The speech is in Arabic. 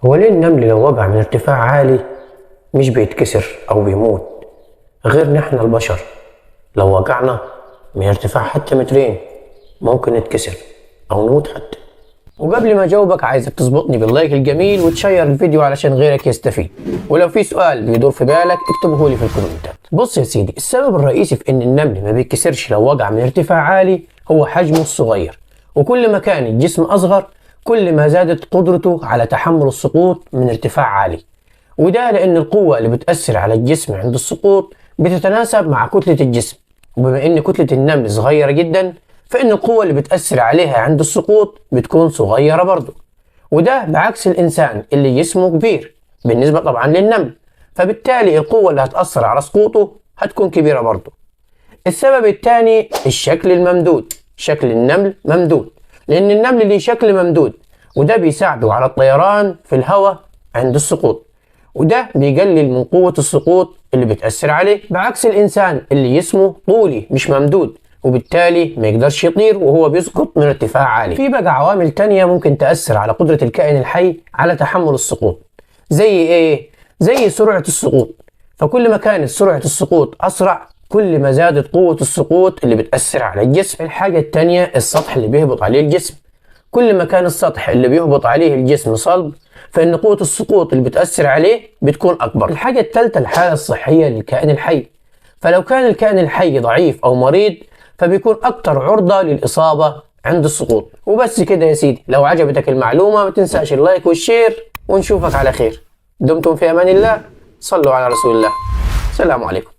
هو ليه النمل لو وقع من ارتفاع عالي مش بيتكسر أو بيموت، غير نحن البشر لو وقعنا من ارتفاع حتى مترين ممكن نتكسر أو نموت حتى؟ وقبل ما أجاوبك عايزك تظبطني باللايك الجميل وتشير الفيديو علشان غيرك يستفيد، ولو في سؤال بيدور في بالك اكتبه لي في الكومنتات. بص يا سيدي، السبب الرئيسي في إن النمل ما بيتكسرش لو وقع من ارتفاع عالي هو حجمه الصغير، وكل ما كان الجسم أصغر كل ما زادت قدرته على تحمل السقوط من ارتفاع عالي، وده لأن القوة اللي بتأثر على الجسم عند السقوط بتتناسب مع كتلة الجسم، وبما إن كتلة النمل صغيرة جدا فإن القوة اللي بتأثر عليها عند السقوط بتكون صغيرة برضه، وده بعكس الإنسان اللي جسمه كبير بالنسبة طبعا للنمل، فبالتالي القوة اللي هتأثر على سقوطه هتكون كبيرة برضه. السبب الثاني الشكل الممدود. شكل النمل ممدود لأن النمل ليه شكل ممدود، وده بيساعده على الطيران في الهواء عند السقوط، وده بيقلل من قوة السقوط اللي بتأثر عليه، بعكس الإنسان اللي جسمه طولي مش ممدود وبالتالي ما يقدرش يطير وهو بيسقط من ارتفاع عالي. في بقى عوامل تانية ممكن تأثر على قدرة الكائن الحي على تحمل السقوط. زي ايه؟ زي سرعة السقوط، فكل ما كانت سرعة السقوط أسرع كل ما زادت قوة السقوط اللي بتأثر على الجسم. الحاجة التانية السطح اللي بيهبط عليه الجسم، كل ما كان السطح اللي بيهبط عليه الجسم صلب فإن قوة السقوط اللي بتأثر عليه بتكون أكبر. الحاجة الثالثة الحالة الصحية للكائن الحي، فلو كان الكائن الحي ضعيف أو مريض فبيكون أكتر عرضة للإصابة عند السقوط. وبس كده يا سيدي، لو عجبتك المعلومة ما تنساش اللايك والشير، ونشوفك على خير. دمتم في أمان الله، صلوا على رسول الله، السلام عليكم.